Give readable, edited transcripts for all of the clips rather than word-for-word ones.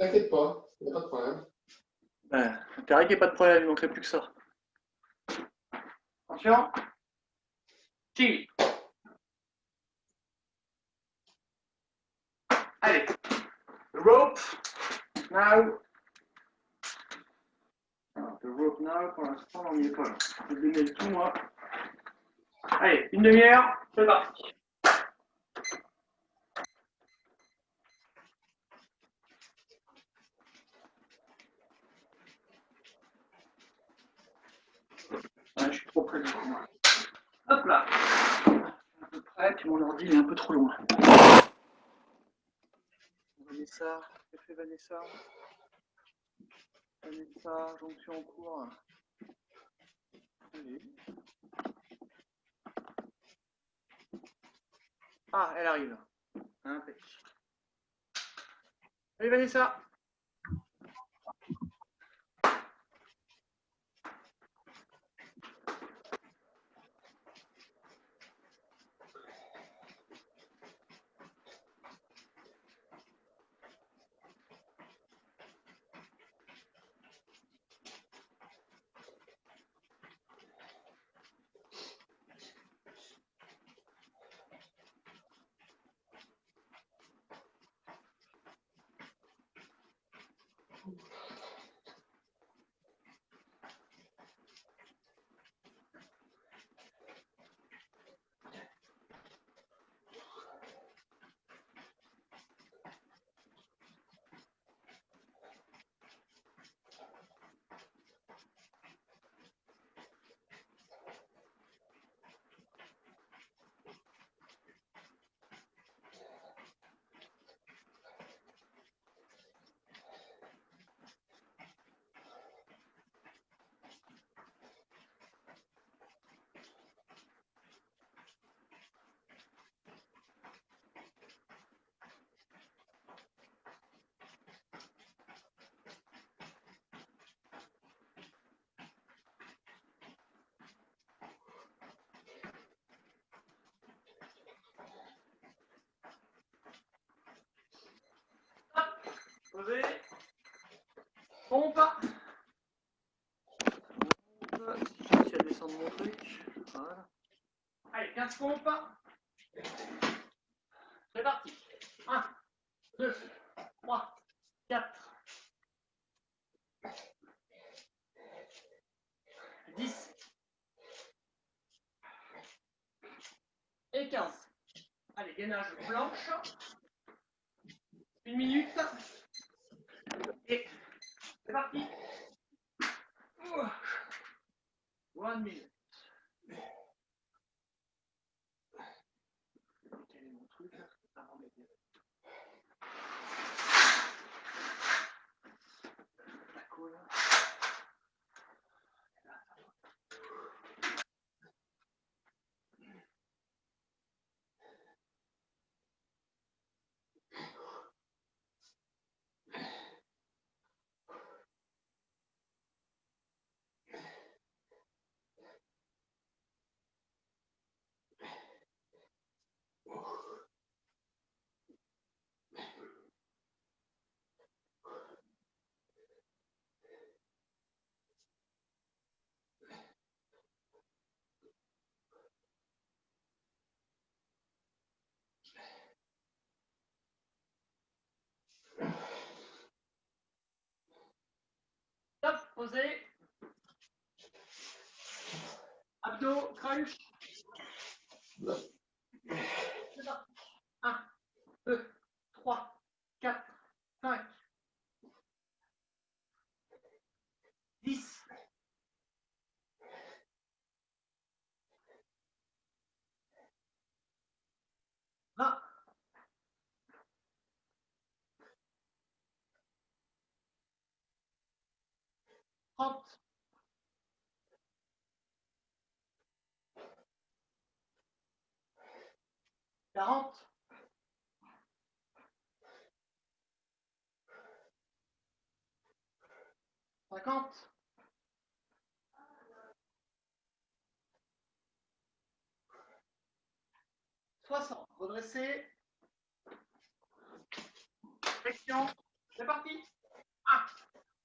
T'inquiète pas, il n'y a pas de problème. Ben, intérêt qu'il n'y ait pas de problème, il manquerait plus que ça. Attention. Chill. Allez. The rope. Now. The rope now, pour l'instant, on n'y est pas là. Je vais donner le tout, moi. Allez, une demi-heure, c'est parti. Ouais, je suis trop près du coup, moi. Hop là. À peu près, puis mon ordi est un peu trop loin. Vanessa, que fait Vanessa? Vanessa, jonction en cours. Allez. Ah, elle arrive. Impec. Allez Vanessa. Posez. Pompe. Si je réussis à descendre mon truc. Voilà. Allez, 15 pompes. C'est parti. 1, 2, 3, 4, 10 et 15. Allez, gainage planche. 1 minute. Et c'est parti. 1 minute. Quel est mon truc là? Ah, remettez. La colle. Stop, posez. Abdos, crunch. C'est parti. 1, 2, 3, 4, 5, 10. 20. 30. 40. 50. 60. Redressez. Flexion. C'est parti. 1,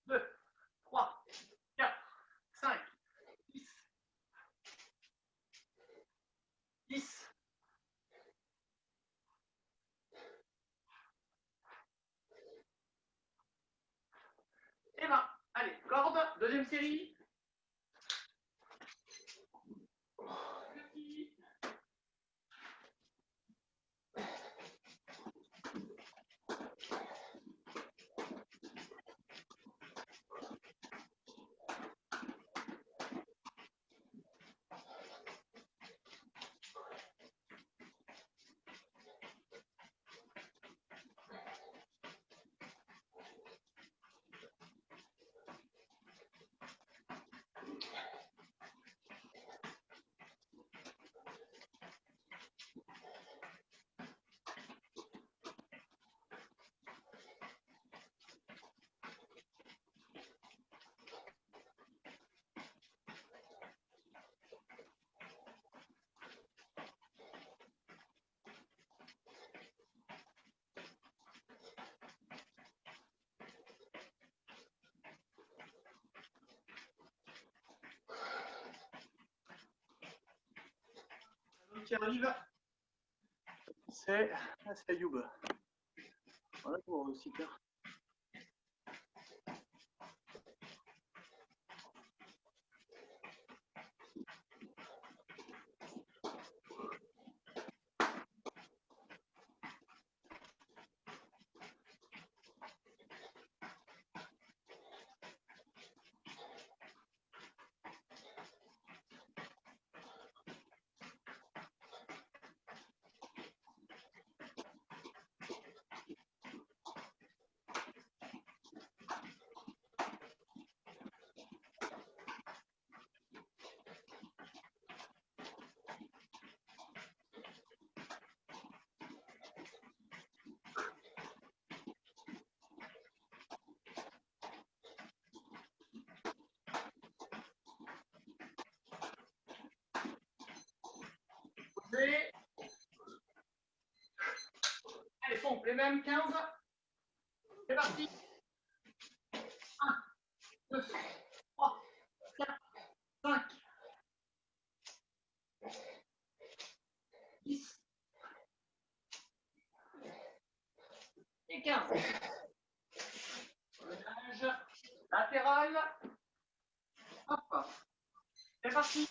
2, 3, 4, 5, 6, 10. Et 20. Allez, corde, deuxième série. Petit. Qui arrive, c'est Ayoub. Voilà pour aussi faire. Allez, pompe, les mêmes 15. C'est parti. 1, 2, 3, 4, 5, 10 et 15. Ménage latéral. Hop. C'est parti.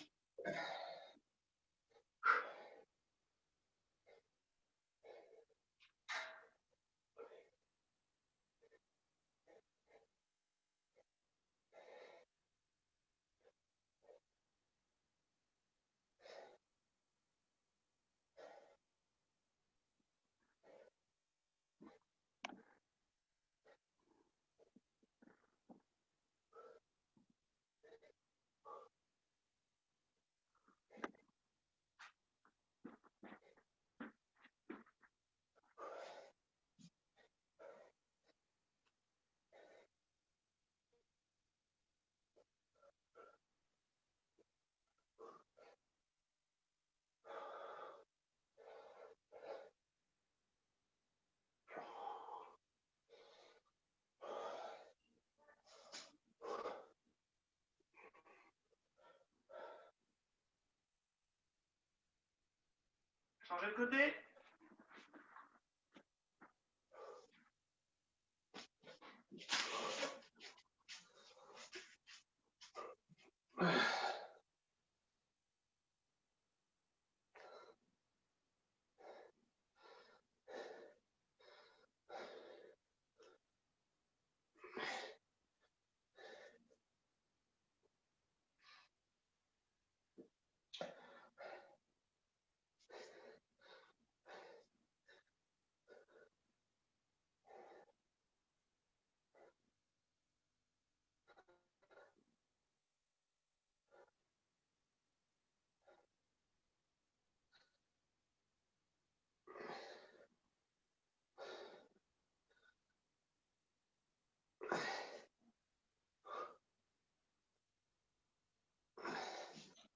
Changez de côté.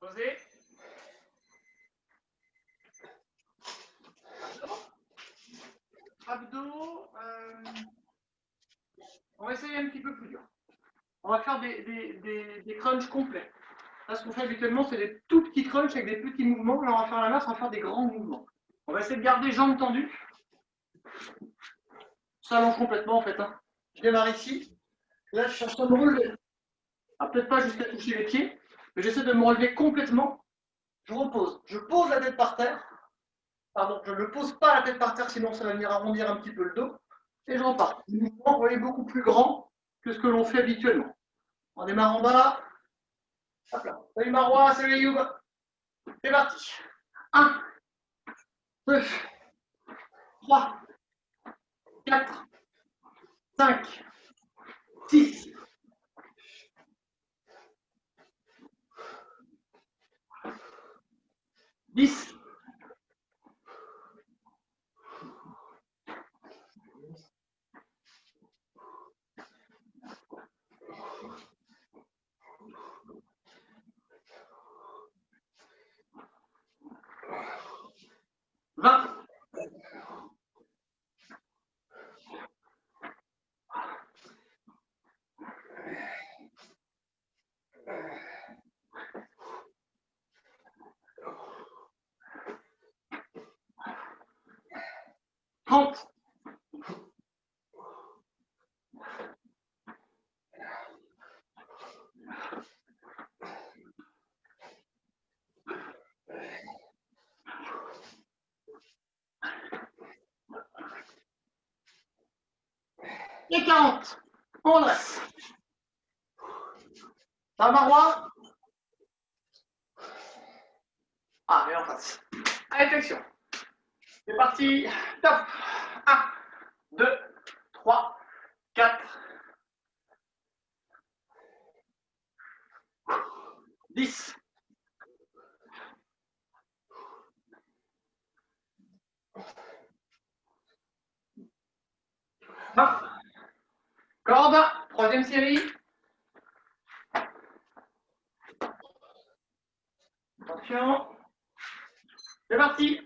Posez. Abdos. On va essayer un petit peu plus dur. On va faire des crunchs complets. Là, ce qu'on fait habituellement, c'est des tout petits crunchs avec des petits mouvements. Là, on va faire l'inverse, on va faire des grands mouvements. On va essayer de garder les jambes tendues. Ça allonge complètement, en fait. Hein. Je démarre ici. Là, je cherche à me relever. Ah, peut-être pas jusqu'à toucher les pieds, mais j'essaie de me relever complètement. Je repose. Je pose la tête par terre. Pardon, je ne pose pas la tête par terre, sinon ça va venir arrondir un petit peu le dos. Et je repars. Le mouvement, vous voyez, beaucoup plus grand que ce que l'on fait habituellement. On démarre en bas. Hop là. Salut Marois, salut Youb. C'est parti. 1, 2, 3, 4, 5, 6, 10, 20. Trente. Et 40. On dresse. Ça va Marois? Ah, et en face. Allez, flexion. C'est parti. Top. 1, 2, 3, 4, 10. 20. Corde. Troisième série. Attention. C'est parti.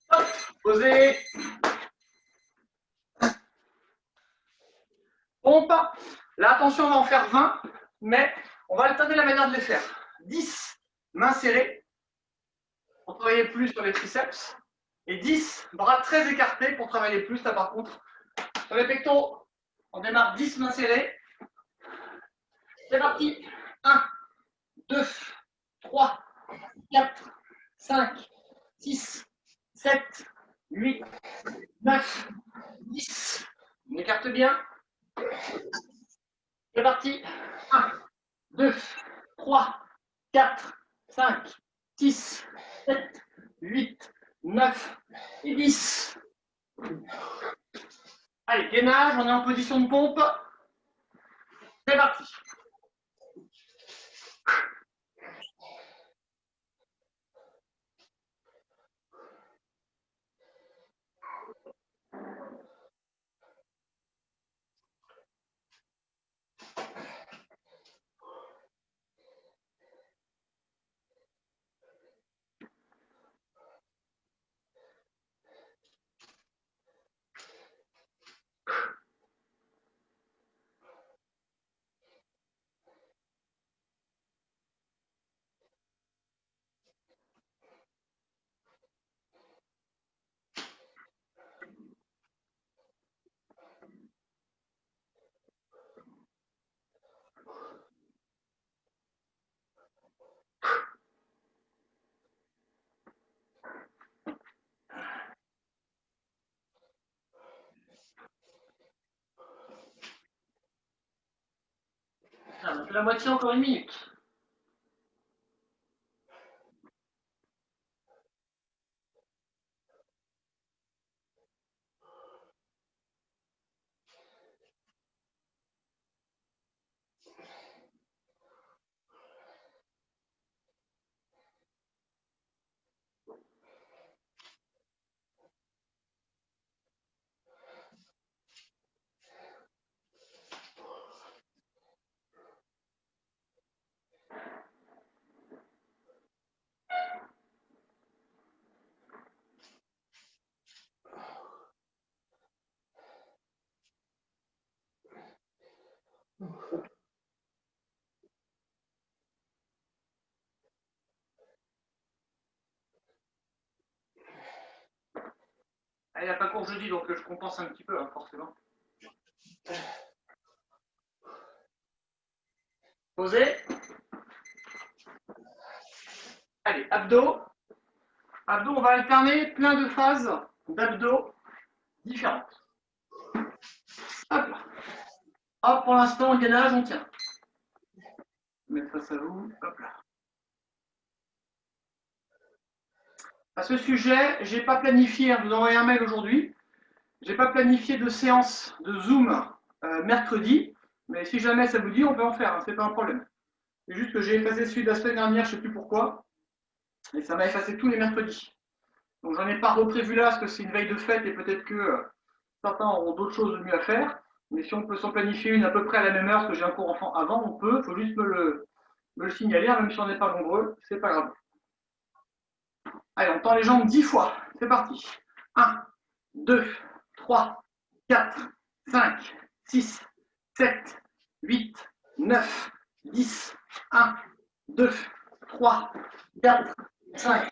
Hop, posez. Pompe. Là, attention, on va en faire 20, mais on va alterner la manière de les faire. 10, mains serrées, pour travailler plus sur les triceps. Et 10, bras très écartés pour travailler plus, là par contre, sur les pectoraux. On démarre 10, mains serrées. C'est parti. 1, 2, 3, 4, 5, 6, 7, 8, 9, 10. On écarte bien. C'est parti. 1, 2, 3, 4, 5, 6, 7, 8, 9 et 10. Allez, gainage, on est en position de pompe. C'est parti. On fait la moitié, encore 1 minute. Il n'y a pas cours jeudi, donc je compense un petit peu, hein, forcément. Posez. Allez, abdos. Abdos, on va alterner plein de phases d'abdos différentes. Hop là. Hop, pour l'instant, en gainage, on tient. Mettre face à vous. Hop là. À ce sujet, je n'ai pas planifié, vous envoyez un mail aujourd'hui, je n'ai pas planifié de séance de Zoom mercredi, mais si jamais ça vous dit, on peut en faire, hein, c'est pas un problème. C'est juste que j'ai effacé celui de la semaine dernière, je ne sais plus pourquoi, et ça m'a effacé tous les mercredis. Donc j'en ai pas reprévu là, parce que c'est une veille de fête, et peut-être que certains auront d'autres choses de mieux à faire, mais si on peut s'en planifier une à peu près à la même heure, parce que j'ai un cours enfant avant, on peut, il faut juste me le signaler, même si on n'est pas nombreux, c'est pas grave. Allez, on tend les jambes 10 fois. C'est parti. 1, 2, 3, 4, 5, 6, 7, 8, 9, 10. 1, 2, 3, 4, 5,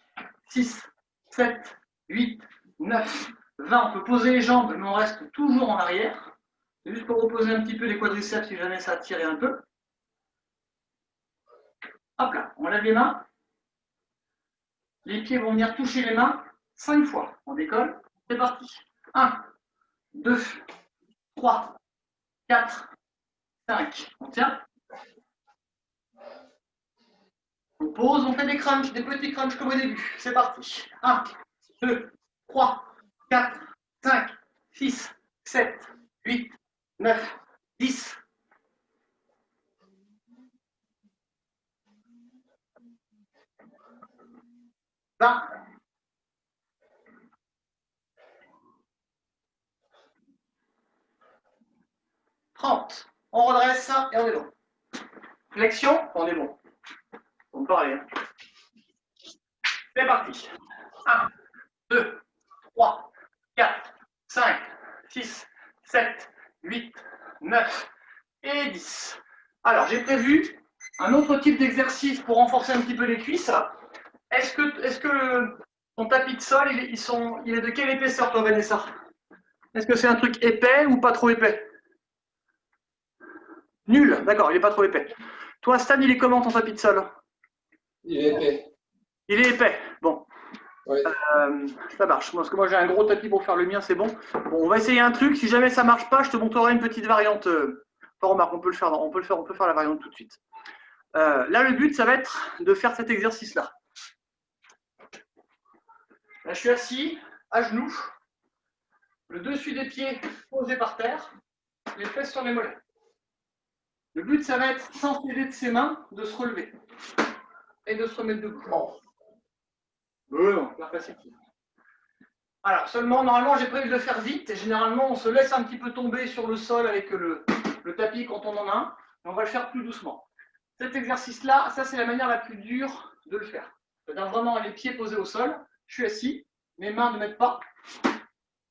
6, 7, 8, 9, 20. On peut poser les jambes, mais on reste toujours en arrière. C'est juste pour reposer un petit peu les quadriceps si jamais ça a tiré un peu. Hop là, on lève les mains. Les pieds vont venir toucher les mains 5 fois. On décolle. C'est parti. 1, 2, 3, 4, 5. On tient. On pose, on fait des crunchs, des petits crunchs comme au début. C'est parti. 1, 2, 3, 4, 5, 6, 7, 8, 9, 10. Là. 30. On redresse et on est bon. Flexion, on est bon. On peut parler. Hein. C'est parti. 1, 2, 3, 4, 5, 6, 7, 8, 9 et 10. Alors, j'ai prévu un autre type d'exercice pour renforcer un petit peu les cuisses. Est-ce que ton tapis de sol, il est de quelle épaisseur, toi, Vanessa? Est-ce que c'est un truc épais ou pas trop épais? Nul, d'accord, il n'est pas trop épais. Toi, Stan, il est comment ton tapis de sol? Il est épais. Il est épais, bon. Oui. Ça marche, parce que moi j'ai un gros tapis pour faire le mien, c'est bon. Bon, on va essayer un truc, si jamais ça ne marche pas, je te montrerai une petite variante. Enfin, remarque, on peut faire la variante tout de suite. Là, le but, ça va être de faire cet exercice-là. Là, je suis assis, à genoux, le dessus des pieds posé par terre, les fesses sur les mollets. Le but, ça va être, sans s'aider de ses mains, de se relever et de se remettre debout. Non, pas facile. Alors, seulement, normalement, j'ai prévu de le faire vite, et généralement, on se laisse un petit peu tomber sur le sol avec le tapis quand on en a un, mais on va le faire plus doucement. Cet exercice-là, ça, c'est la manière la plus dure de le faire. C'est-à-dire vraiment les pieds posés au sol, je suis assis, mes mains ne mettent pas,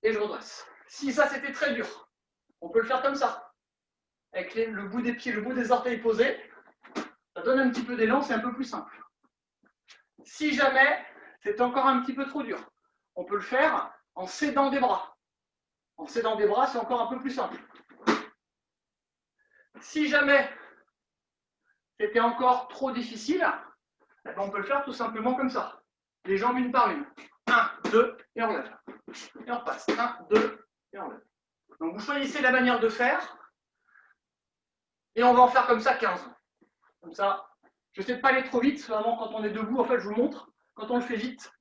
et je redresse. Si ça, c'était très dur, on peut le faire comme ça, avec le bout des pieds, le bout des orteils posés, ça donne un petit peu d'élan, c'est un peu plus simple. Si jamais c'est encore un petit peu trop dur, on peut le faire en s'aidant des bras. En s'aidant des bras, c'est encore un peu plus simple. Si jamais c'était encore trop difficile, on peut le faire tout simplement comme ça. Les jambes une par une. 1, 2, et on lève. Et on repasse. 1, 2, et on lève. Donc vous choisissez la manière de faire. Et on va en faire comme ça 15. Comme ça, je ne sais pas aller trop vite. Vraiment, quand on est debout, en fait, je vous montre. Quand on le fait vite,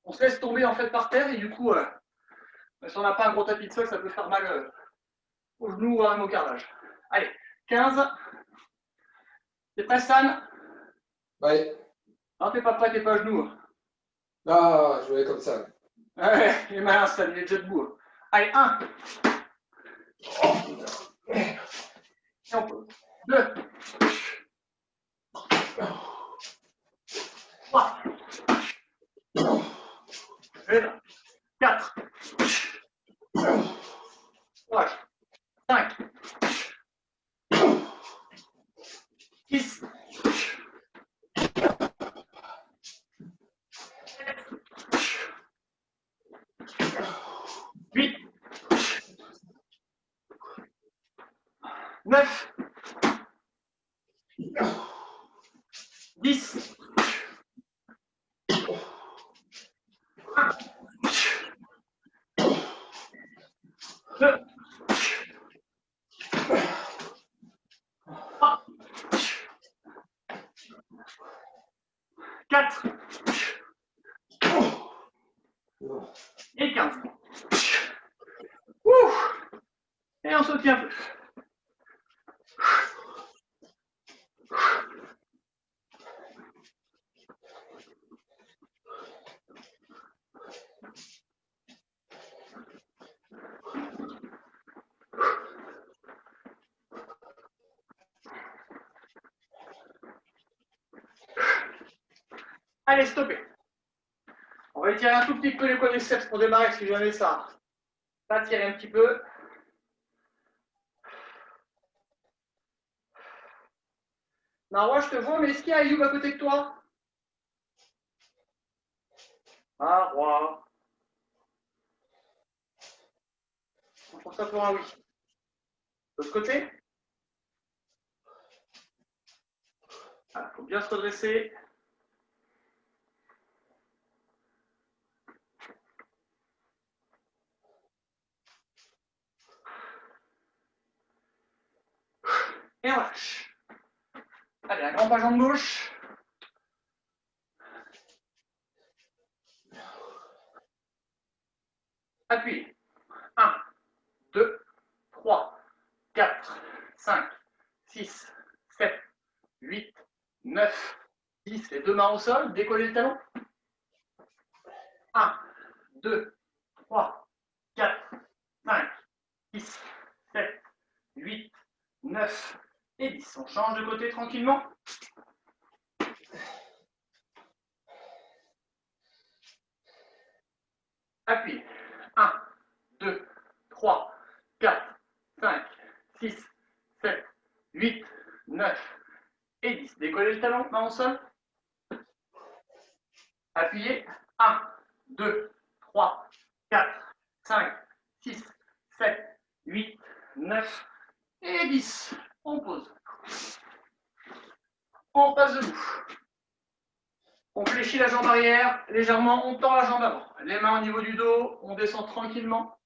on se laisse tomber en fait par terre. Et du coup, si on n'a pas un gros tapis de sol, ça peut faire mal aux genoux ou à un carrelage. Allez, 15. T'es prêt, Stan? Oui. Non, t'es pas prêt, t'es pas à genoux. Ah, je vais comme ça. Ouais, il est malin, Stan, il est déjà debout. Allez, 1. Et on pose. 2. 3. 4. 5. 6. 8. 9. 10. 2. 3. 4. Et 15. Ouf. Et on saute un peu. Allez, stoppez. On va étirer un tout petit peu les quadriceps pour démarrer, si jamais ça. Va tirer un petit peu. Marois, je te vois, mais est-ce qu'il y a Ayoub à côté de toi? Marois. On prend ça pour un oui. De l'autre côté. Il faut bien se redresser. Et on lâche. Allez, un grand pas jambe gauche. Appuyez. 1, 2, 3, 4, 5, 6, 7, 8, 9, 10. Les deux mains au sol. Décollez le talon. 1, 2, 3, 4, 5, 6, 7, 8, 9 et 10. On change de côté tranquillement. Appuyez. 1, 2, 3, 4, 5, 6, 7, 8, 9 et 10. Décollez le talon, main au sol. Appuyez. 1, 2, 3, 4, 5, 6, 7, 8, 9 et 10. On pose. On passe debout. On fléchit la jambe arrière légèrement, on tend la jambe avant. Les mains au niveau du dos, on descend tranquillement.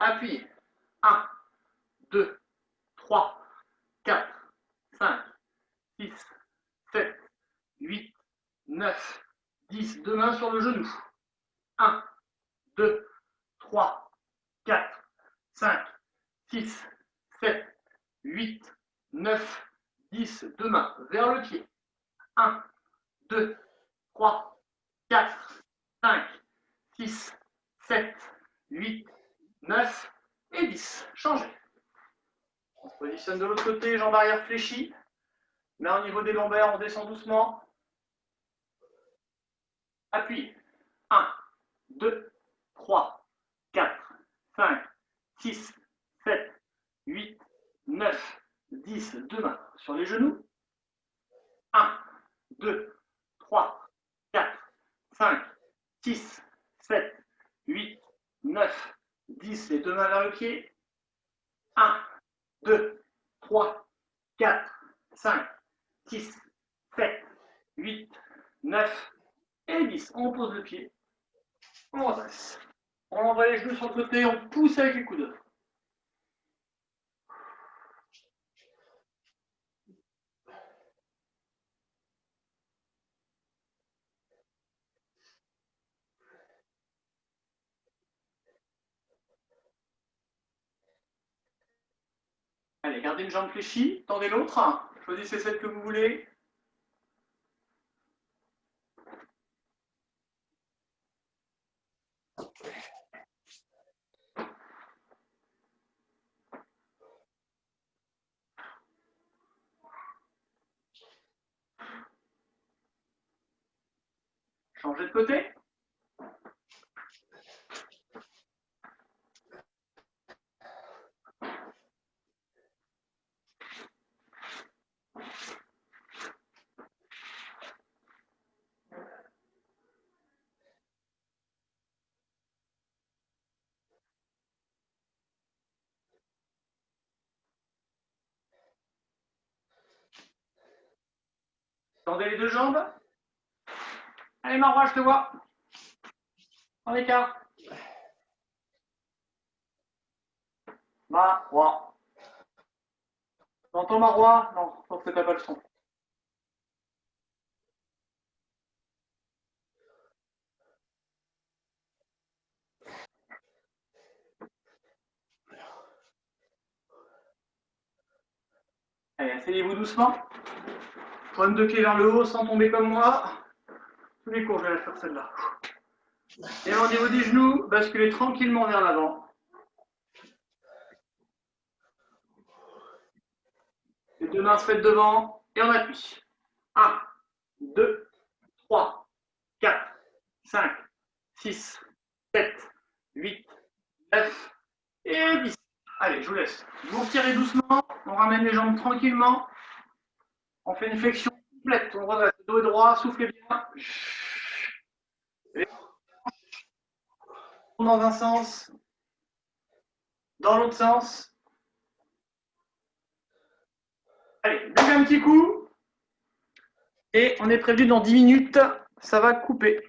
Appuyez. 1, 2, 3, 4, 5, 6, 7, 8, 9, 10. Deux mains sur le genou. 1, 2, 3, 4, 5, 6, 7, 8, 9, 10. Deux mains vers le pied. 1, 2, 3, 4, 5, 6, 7, 8, 9 et 10. Changez. On se positionne de l'autre côté, jambes arrière fléchies. Main au niveau des lombaires, on descend doucement. Appuyez. 1, 2, 3, 4, 5, 6, 7, 8, 9, 10. Deux mains sur les genoux. 1, 2, 3, 4, 5, 6, 7, 8, 9, 10. Les deux mains vers le pied. 1, 2, 3, 4, 5, 6, 7, 8, 9 et 10. On pose le pied. On redresse. On envoie les genoux sur le côté, on pousse avec les coudes. Allez, gardez une jambe fléchie, tendez l'autre. Choisissez celle que vous voulez. Changez de côté. Tendez les deux jambes. Allez, Marois, je te vois. En écart. Marois. T'entends Marois? Non, je pense que t'as pas le son. Allez, asseyez-vous doucement. Pointe de pied vers le haut sans tomber comme moi. Tous les cours, je vais la faire celle-là. Et au niveau des genoux, basculez tranquillement vers l'avant. Les deux mains se mettent devant et on appuie. 1, 2, 3, 4, 5, 6, 7, 8, 9 et 10. Allez, je vous laisse. Vous retirez doucement, on ramène les jambes tranquillement. On fait une flexion complète. On redresse le dos est droit, soufflez bien. Dans un sens, dans l'autre sens. Allez, bougez un petit coup. Et on est prévu dans 10 minutes, ça va couper.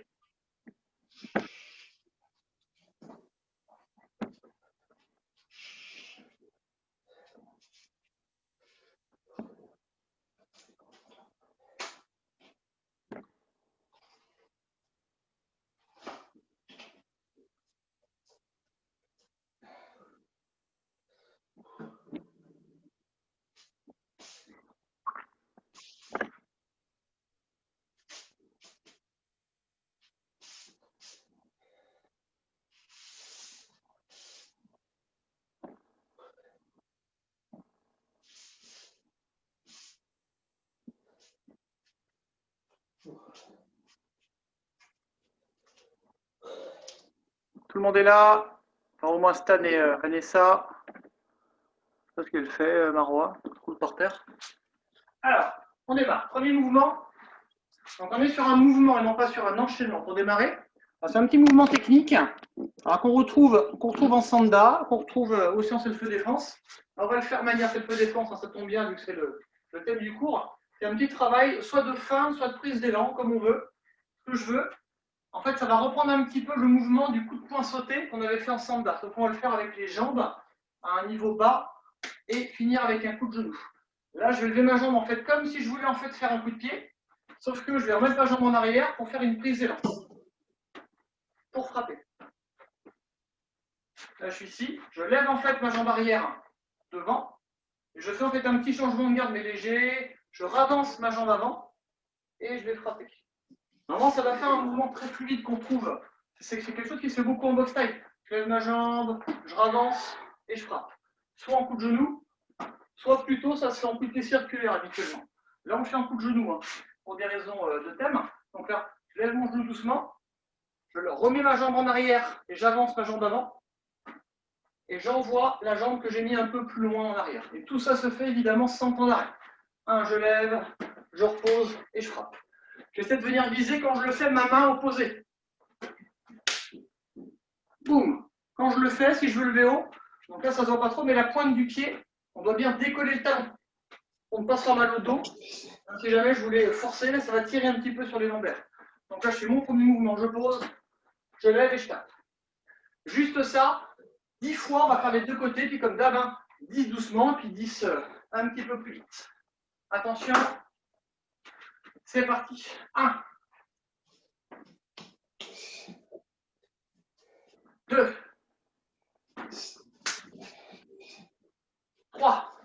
Tout le monde est là. Enfin, au moins Stan et Vanessa. Je ne sais pas ce qu'elle fait, Marois. Elle roule par terre. Alors, on démarre. Premier mouvement. Donc, on est sur un mouvement et non pas sur un enchaînement. Pour démarrer, c'est un petit mouvement technique qu'on retrouve en Sanda, qu'on retrouve aussi en self-défense. On va le faire de manière self-défense, ça tombe bien vu que c'est le thème du cours. C'est un petit travail soit de fin, soit de prise d'élan, comme on veut. Ce que je veux, En fait, ça va reprendre un petit peu le mouvement du coup de poing sauté qu'on avait fait ensemble là. Donc on va le faire avec les jambes à un niveau bas et finir avec un coup de genou. Là, je vais lever ma jambe en fait comme si je voulais en fait faire un coup de pied, sauf que je vais remettre ma jambe en arrière pour faire une prise d'élan, pour frapper. Là, je suis ici, je lève en fait ma jambe arrière devant, et je fais en fait un petit changement de garde mais léger, je ravance ma jambe avant et je vais frapper. Normalement, ça va faire un mouvement très fluide qu'on trouve. C'est quelque chose qui se fait beaucoup en boxe taille. Je lève ma jambe, je ravance et je frappe. Soit en coup de genou, soit plutôt ça se fait en coup de pied circulaire habituellement. Là, on fait un coup de genou hein, pour des raisons de thème. Donc là, je lève mon genou doucement, je remets ma jambe en arrière et j'avance ma jambe avant. Et j'envoie la jambe que j'ai mis un peu plus loin en arrière. Et tout ça se fait évidemment sans temps d'arrêt. Je lève, je repose et je frappe. J'essaie de venir viser quand je le fais, ma main opposée. Boum. Quand je le fais, si je veux lever haut, donc là ça ne se voit pas trop, mais la pointe du pied, on doit bien décoller le talon pour ne pas se faire mal au dos. Si jamais je voulais forcer, là, ça va tirer un petit peu sur les lombaires. Donc là je fais mon premier mouvement, je pose, je lève et je tape. Juste ça, 10 fois, on va faire les deux côtés, puis comme d'hab, 10 doucement, puis 10 un petit peu plus vite. Attention, c'est parti. 1, 2, 3,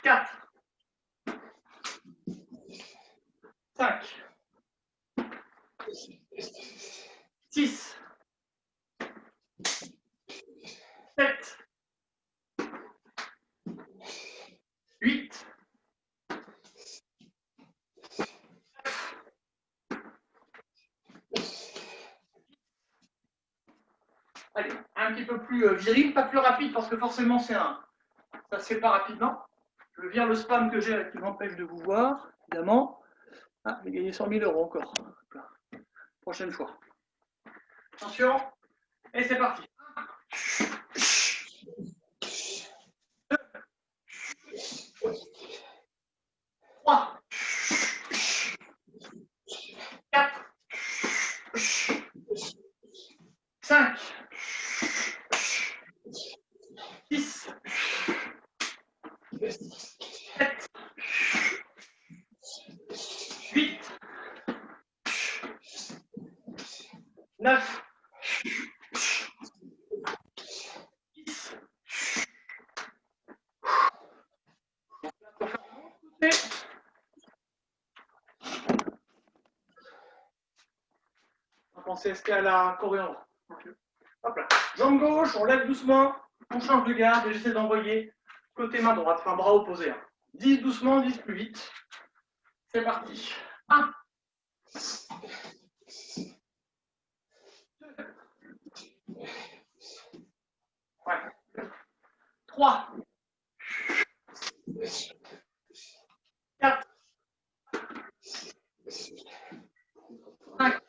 4, 5, 6, 7, 8, 9. Allez, un petit peu plus viril, pas plus rapide parce que forcément ça se fait pas rapidement. Je vire le spam que j'ai qui m'empêche de vous voir, évidemment. Ah, j'ai gagné 100 000 € encore. Prochaine fois. Attention, et c'est parti. 2, 3, 4, 5, 6, 7, 8, 9, 10. On va penser à la coriandre. Hop là. Jambe gauche, on lève doucement, on change de garde et j'essaie d'envoyer côté main droite, enfin bras opposé. 10 doucement, 10 plus vite. C'est parti. 1, 2, ouais. 3, 4, 5,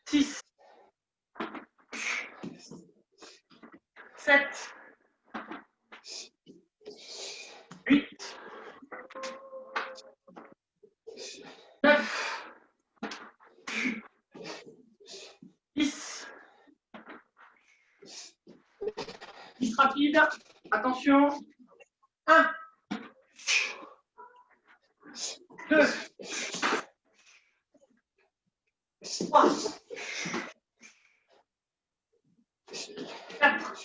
6, 7, 8, 9, 10. 10 rapide. Attention. 1, 2, 3, 4,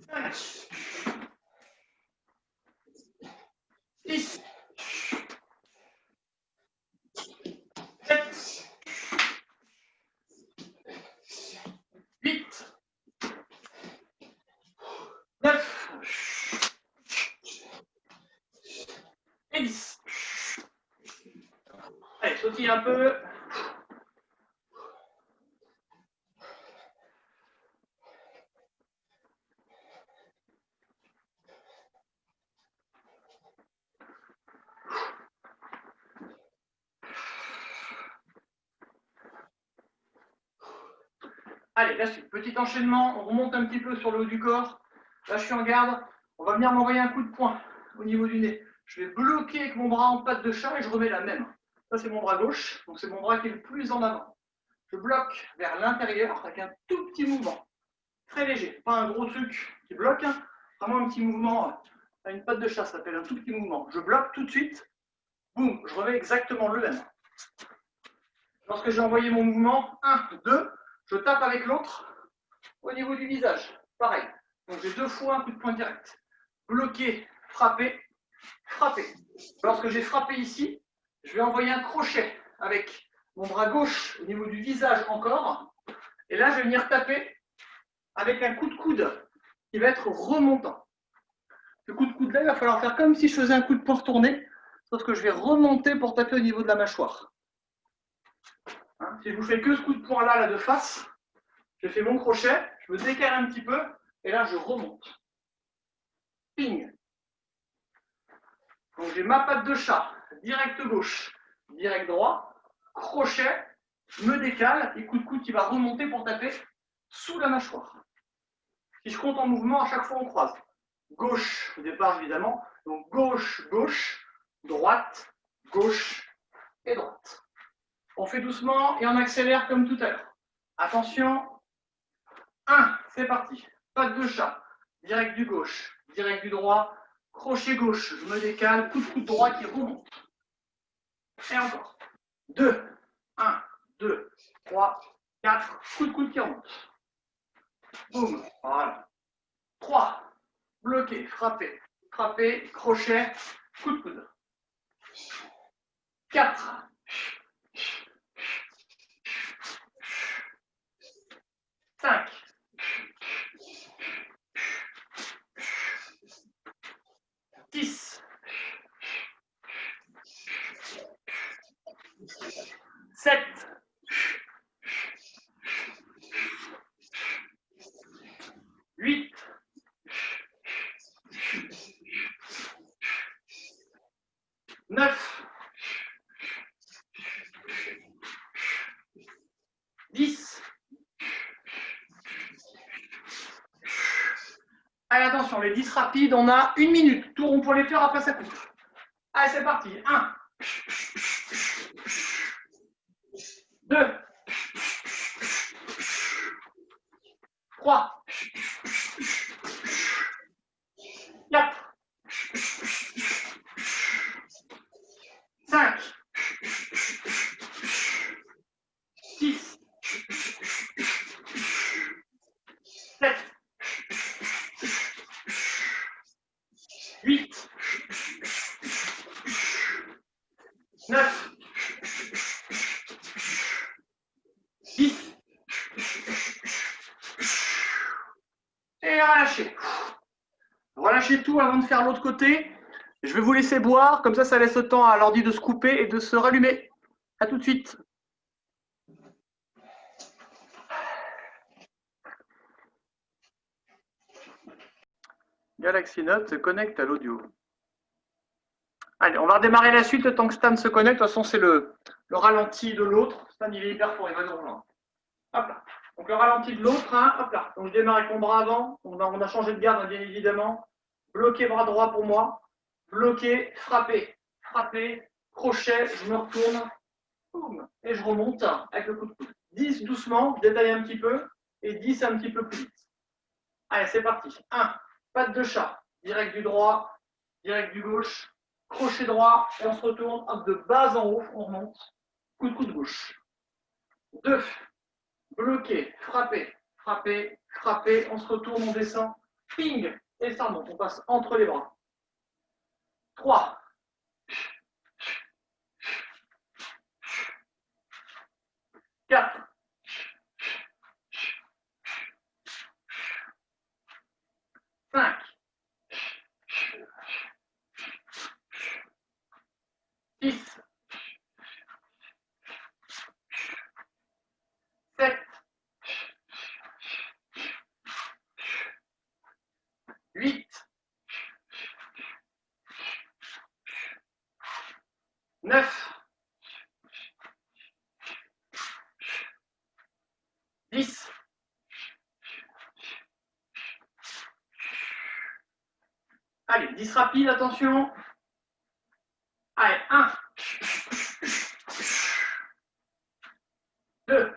5, 6, 7, 8, 9 et 10. Allez, sautille un peu. Allez, là, c'est petit enchaînement. On remonte un petit peu sur le haut du corps. Là, je suis en garde. On va venir m'envoyer un coup de poing au niveau du nez. Je vais bloquer avec mon bras en patte de chat et je remets la même. Ça, c'est mon bras gauche, donc c'est mon bras qui est le plus en avant. Je bloque vers l'intérieur avec un tout petit mouvement, très léger, pas un gros truc qui bloque, vraiment un petit mouvement, une patte de chat, ça s'appelle un tout petit mouvement. Je bloque tout de suite, boum, je remets exactement le même. Lorsque j'ai envoyé mon mouvement, 1, 2, je tape avec l'autre au niveau du visage, pareil. Donc j'ai 2 fois un coup de poing direct. Bloquer, frapper, frapper. Lorsque j'ai frappé ici, je vais envoyer un crochet avec mon bras gauche au niveau du visage encore. Et là, je vais venir taper avec un coup de coude qui va être remontant. Ce coup de coude-là, il va falloir faire comme si je faisais un coup de poing retourné, sauf que je vais remonter pour taper au niveau de la mâchoire. Hein, si je vous fais que ce coup de poing là de face, je fais mon crochet, je me décale un petit peu, et là, je remonte. Ping. Donc j'ai ma patte de chat, direct gauche, direct droit, crochet, me décale, et coup de coude qui va remonter pour taper sous la mâchoire. Si je compte en mouvement, à chaque fois on croise. Gauche au départ évidemment, donc gauche, gauche, droite, gauche et droite. On fait doucement et on accélère comme tout à l'heure. Attention, 1, c'est parti. Patte de chat, direct du gauche, direct du droit, crochet gauche, je me décale, coup de coude droit qui remonte. Et encore. 2, 1, 2, 3, 4, coup de coude qui remonte. Boum, voilà. 3, bloqué, frappé, frappé, crochet, coup de coude. 4, 5, 6, 7, 8, 9, 10. Allez, attention, les 10 rapides, on a 1 minute. Tout rond pour les faire, après ça coupe. Allez, c'est parti. 1, 2, 3, 4, 5, 6, 7, 8, 9, 10. Et relâchez. Relâchez tout avant de faire l'autre côté. Je vais vous laisser boire, comme ça laisse le temps à l'ordi de se couper et de se rallumer. A tout de suite. Galaxy Note se connecte à l'audio. Allez, on va redémarrer la suite le temps que Stan se connecte. De toute façon, c'est le ralenti de l'autre. Stan, il est hyper fort, il va nous rejoindre. Hop là. Donc le ralenti de l'autre, hein, hop là. Donc je démarre avec mon bras avant. On a changé de garde, bien évidemment. Bloqué bras droit pour moi. Bloqué, frappé. Frappé, crochet, je me retourne. Boum, et je remonte avec le coup de coude. 10 doucement, je détaille un petit peu. Et 10 un petit peu plus vite. Allez, c'est parti. 1, patte de chat. Direct du droit, direct du gauche. Crochet droit, et on se retourne. Hop, de bas en haut, on remonte. Coup de coude gauche. 2, bloqué, frappé, frappé, frappé, on se retourne, on descend, ping, et ça remonte, on passe entre les bras. 3, 4, 5, 6, 7, 8, 9, 10, 10 rapides, attention. Allez, 1. 2.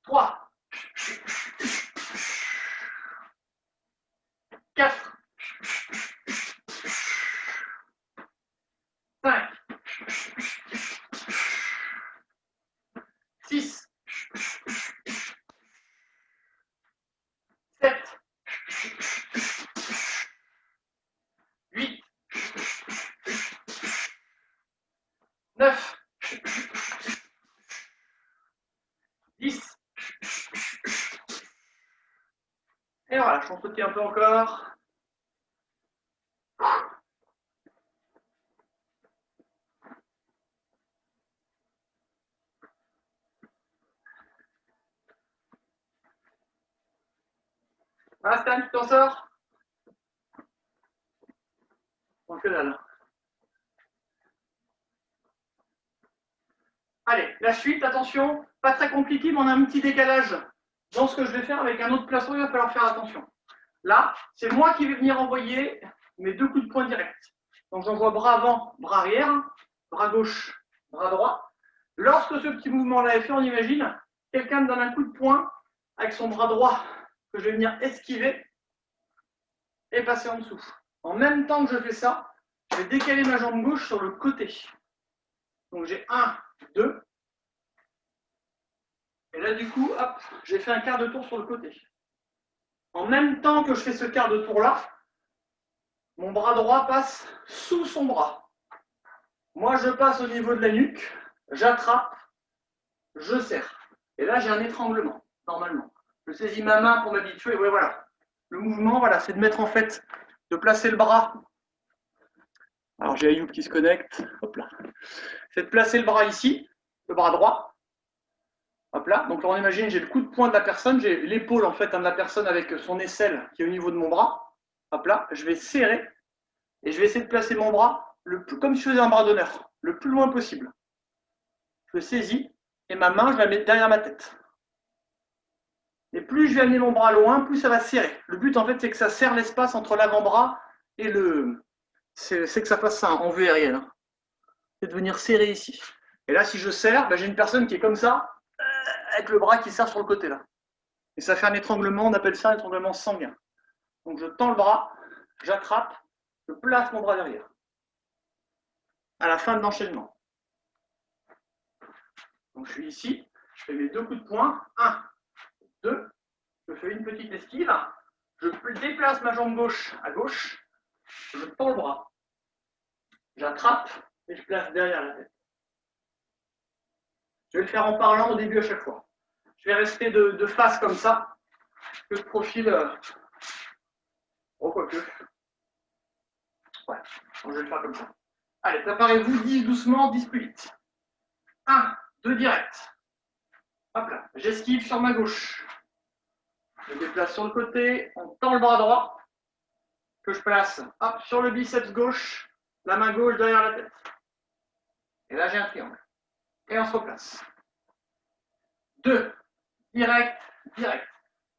3. 4. 5. 6. 7. 8. 9. 10. Et voilà, je m'en un peu encore. Voilà, Stan, tu t'en sors? Bon, que dalle. Allez, la suite, attention, pas très compliqué, mais on a un petit décalage dans ce que je vais faire avec un autre plastron, il va falloir faire attention. Là, c'est moi qui vais venir envoyer mes 2 coups de poing directs. Donc j'envoie bras avant, bras arrière, bras gauche, bras droit. Lorsque ce petit mouvement-là est fait, on imagine, quelqu'un me donne un coup de poing avec son bras droit que je vais venir esquiver et passer en dessous. En même temps que je fais ça, je vais décaler ma jambe gauche sur le côté. Donc j'ai 1, 2. Et là, du coup, hop, j'ai fait un quart de tour sur le côté. En même temps que je fais ce quart de tour-là, mon bras droit passe sous son bras. Moi, je passe au niveau de la nuque, j'attrape, je serre. Et là, j'ai un étranglement, normalement. Je saisis ma main pour m'habituer. Ouais, voilà. Le mouvement, voilà, c'est de mettre en fait, de placer le bras. Alors, j'ai Ayoub qui se connecte. Hop là. C'est de placer le bras ici, le bras droit. Hop là, donc là on imagine, j'ai le coup de poing de la personne, j'ai l'épaule en fait de la personne avec son aisselle qui est au niveau de mon bras. Hop là, je vais serrer et je vais essayer de placer mon bras comme si je faisais un bras d'honneur, le plus loin possible. Je saisis et ma main, je la mets derrière ma tête. Et plus je vais amener mon bras loin, plus ça va serrer. Le but en fait, c'est que ça serre l'espace entre l'avant-bras et le. C'est que ça fasse ça en vue aérienne. Hein. C'est de venir serrer ici. Et là, si je serre, j'ai une personne qui est comme ça, avec le bras qui serre sur le côté là. Et ça fait un étranglement, on appelle ça un étranglement sanguin. Donc je tends le bras, j'attrape, je place mon bras derrière. À la fin de l'enchaînement. Donc je suis ici, je fais mes 2 coups de poing, 1, 2, je fais une petite esquive, je déplace ma jambe gauche à gauche, je tends le bras, j'attrape et je place derrière la tête. Je vais le faire en parlant au début à chaque fois. Je vais rester de face comme ça, que de profil. Oh, quoique. Ouais, donc je vais le faire comme ça. Allez, préparez-vous, 10 doucement, 10 plus vite. 1, 2 direct. Hop là, j'esquive sur ma gauche. Je déplace sur le côté, on tend le bras droit, que je place hop, sur le biceps gauche, la main gauche derrière la tête. Et là, j'ai un triangle. Et on se replace. 2, direct, direct.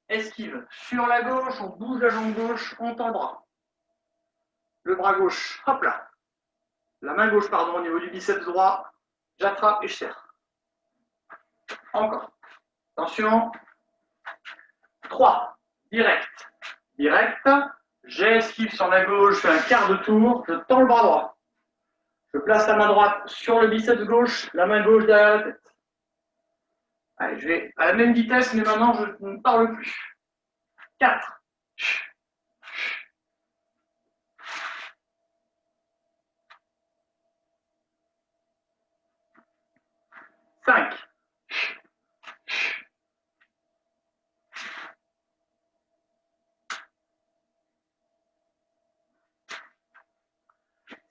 Esquive sur la gauche, on bouge la jambe gauche, on tend le bras. Le bras gauche, hop là. La main gauche, pardon, au niveau du biceps droit, j'attrape et je serre. Encore. Attention. 3, direct, direct. J'esquive sur la gauche, je fais un quart de tour, je tends le bras droit. Je place la main droite sur le biceps gauche, la main gauche derrière la tête. Allez, je vais à la même vitesse, mais maintenant je ne parle plus. 4. 5.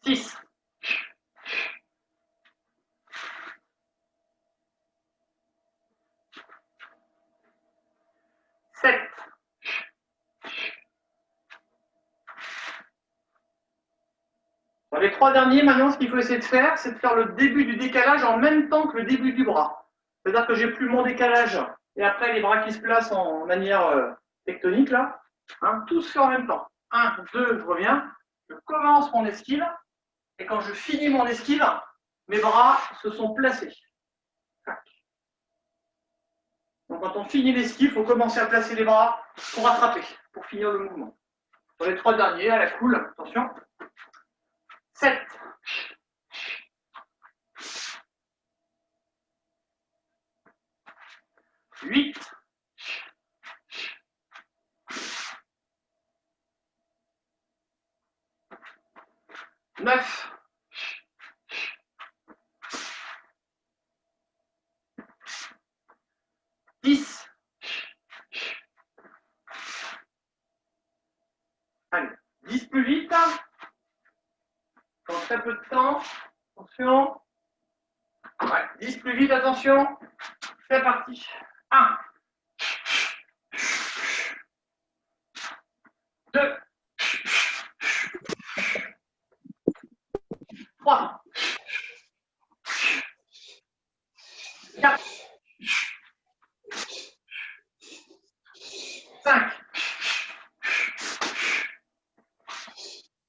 6. 7. Les 3 derniers, maintenant, ce qu'il faut essayer de faire, c'est de faire le début du décalage en même temps que le début du bras. C'est-à-dire que j'ai plus mon décalage et après les bras qui se placent en manière tectonique là. Hein, tout se fait en même temps. 1, 2, je reviens. Je commence mon esquive. Et quand je finis mon esquive, mes bras se sont placés. Donc quand on finit l'esquive, il faut commencer à placer les bras pour attraper, pour finir le mouvement. Sur les 3 derniers, à la cool, attention. 7. 8. 9. 10. Allez, 10 plus vite. Dans très peu de temps. Attention. Ouais, 10 plus vite, attention. C'est parti. 1. 2. 3. 4. 5.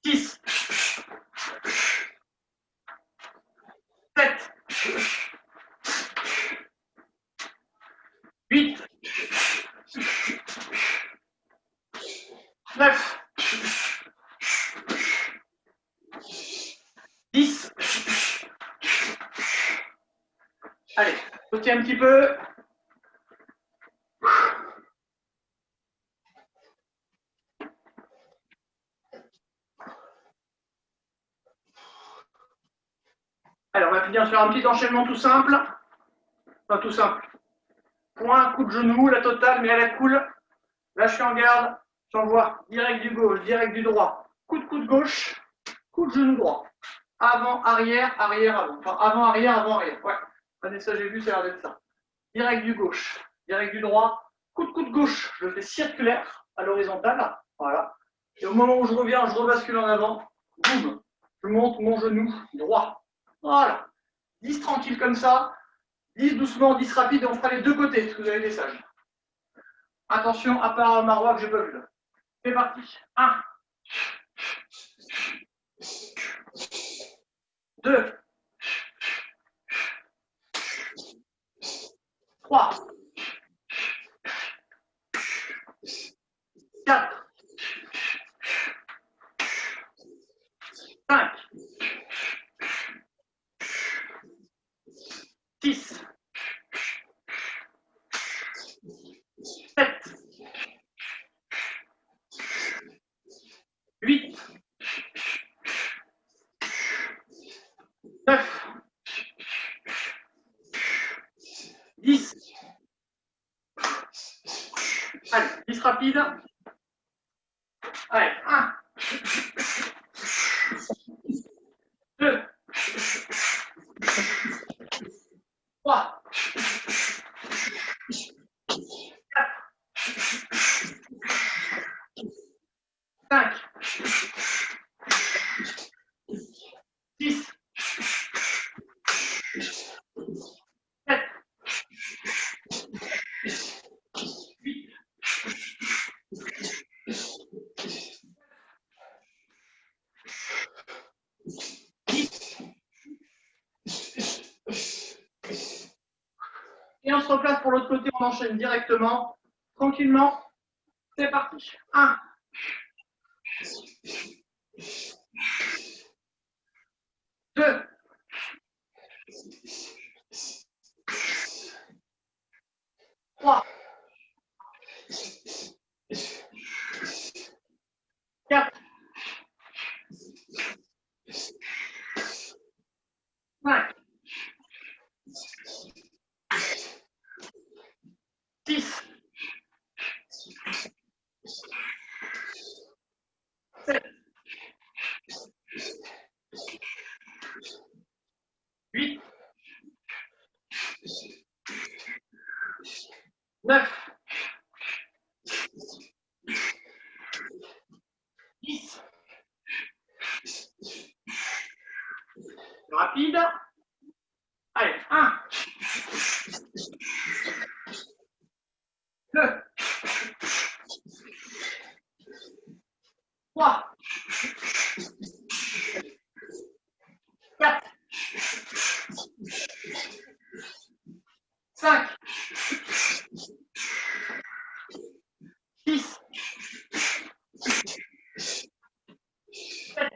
6. 7. 8. 9. 10. Allez, sautez un petit peu. Alors, on va finir sur un petit enchaînement tout simple. Enfin, tout simple. Point, coup de genou, la totale, mais à la cool. Là, je suis en garde. J'envoie direct du gauche, direct du droit. Coup de gauche, coup de genou droit. Avant, arrière, arrière, avant. Enfin, avant, arrière. Ouais. Prenez ça, j'ai vu, ça a l'air d'être ça. Direct du gauche, direct du droit. Coup de gauche, je fais circulaire à l'horizontale. Voilà. Et au moment où je reviens, je rebascule en avant. Boum. Je monte mon genou droit. Voilà. 10 tranquille comme ça. 10 doucement, 10 rapide, et on fera les deux côtés, parce que vous avez des sages. Attention, à part Marois que j'ai pas vu là. C'est parti. 1. 2. 3. 4. 5. 6. 7. 8. 9. 10. Allez, 10 rapide. Allez, 1. 2. 3. 4. 5. 6. 7. 8. 10. Et on se replace pour l'autre côté, on enchaîne directement, tranquillement. C'est parti. 1. 2. 3. 4. 5. 6. 7. 8. 9. 10. Rapide. Allez, 1. 2. 3, 4, 5, 6, 7,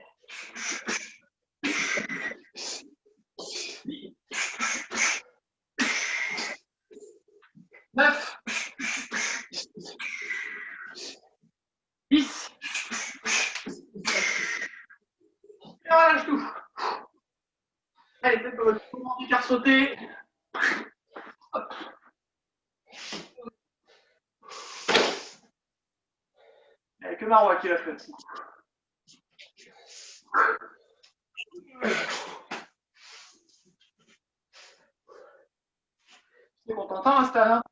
9, 10. Et on relâche tout. Allez, faites votre mouvement du quart sauté. Hop. Il n'y a que Marois qui l'a fait. C'est bon, t'entends, Stan, hein?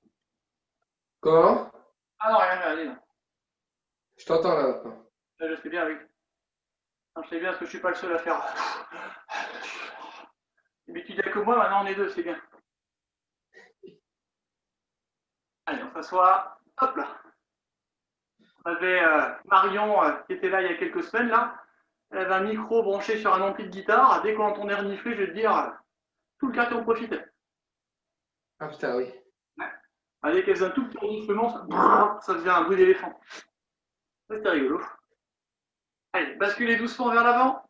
Comment? Ah non, rien, allez, non. Je t'entends là maintenant. Là, je sais bien, oui. Non, je sais bien parce que je suis pas le seul à faire. Mais tu dis que moi, maintenant on est deux, c'est bien. Allez, on s'assoit. Hop là. On avait Marion qui était là il y a quelques semaines là. Elle avait un micro branché sur un ampli de guitare. Dès qu'on entendait renifler, je vais te dire, tout le quartier en profitait. Ah putain, oui. Ouais. Dès qu'elle faisait un tout petit reniflement, ça faisait un bruit d'éléphant. C'était rigolo. Allez, basculez doucement vers l'avant.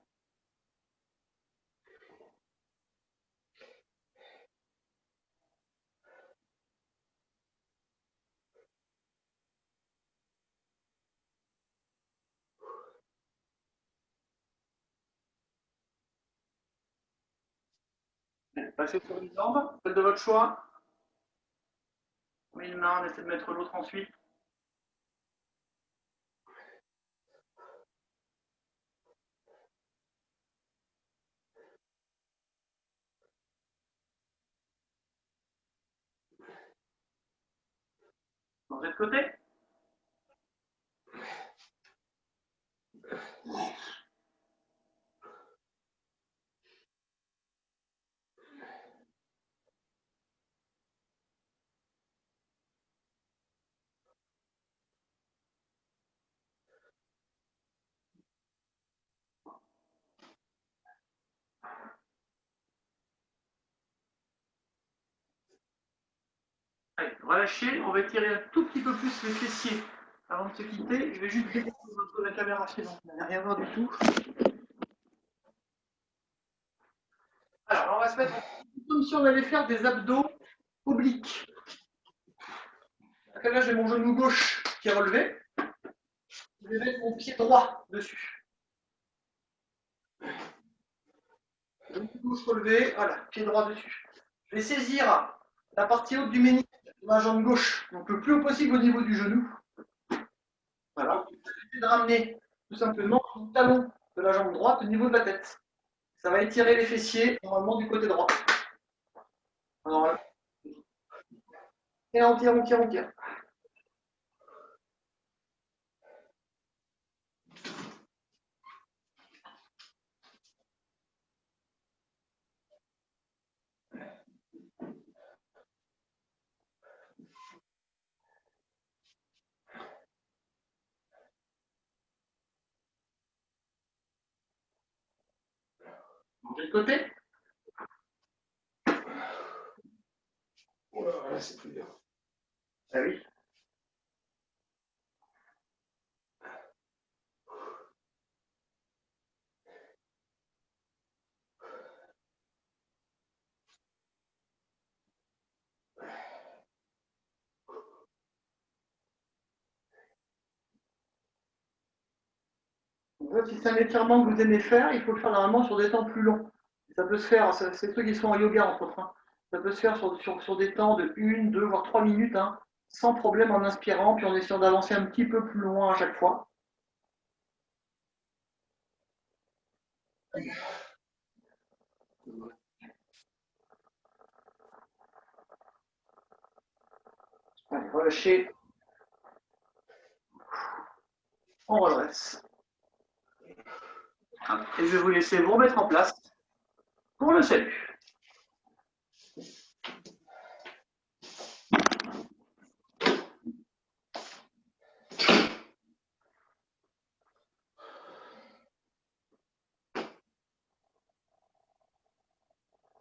Passez sur une jambe, celle de votre choix. On met une main, on essaie de mettre l'autre ensuite. De l'autre côté. Allez, relâchez, on va étirer un tout petit peu plus les fessiers avant de se quitter. Je vais juste déplacer un peu la caméra suivante, on n'a rien à voir du tout. Alors, on va se mettre comme si on allait faire des abdos obliques. Là, j'ai mon genou gauche qui est relevé. Je vais mettre mon pied droit dessus. Genou gauche relevé, voilà, pied droit dessus. Je vais saisir la partie haute du ménisque de ma jambe gauche, donc le plus haut possible au niveau du genou. Voilà. Je vais essayer de ramener tout simplement le talon de la jambe droite au niveau de la tête. Ça va étirer les fessiers normalement du côté droit. Alors là. Et on tire, on tire, on tire. De l'autre côté. Oh là, c'est plus dur. Ah oui. En fait, si c'est un étirement que vous aimez faire, il faut le faire normalement sur des temps plus longs. Ça peut se faire, c'est ceux qui sont en yoga entre autres. Hein. Ça peut se faire sur des temps de 1, 2, voire 3 minutes, hein, sans problème en inspirant, puis en essayant d'avancer un petit peu plus loin à chaque fois. Allez, relâchez. On redresse. Et je vais vous laisser vous remettre en place pour le salut.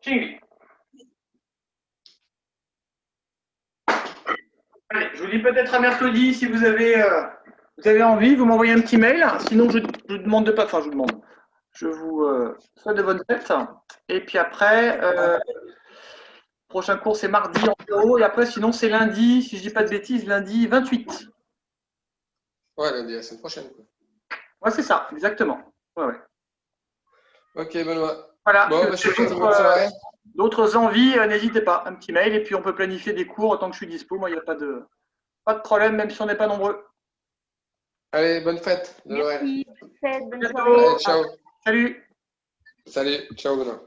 Ching. Allez, je vous dis peut-être à mercredi si vous avez envie, vous m'envoyez un petit mail. Sinon, je vous demande de pas. Enfin, je vous demande. Je vous souhaite de bonnes fêtes. Et puis après, prochain cours c'est mardi en bureau. Et après, sinon, c'est lundi, si je dis pas de bêtises, lundi 28. Ouais, lundi, la semaine prochaine. Quoi. Ouais, c'est ça, exactement. Ouais, ouais. Ok, Benoît. Voilà. Bon, je te souhaite une bonne soirée. D'autres envies, n'hésitez pas. Un petit mail et puis on peut planifier des cours autant que je suis dispo. Moi, il n'y a pas de problème, même si on n'est pas nombreux. Allez, bonne fête de Noël. Merci. Bonne fête, bonne Bientôt. soirée. Allez, ciao. Salut. Salut, ciao Benoît.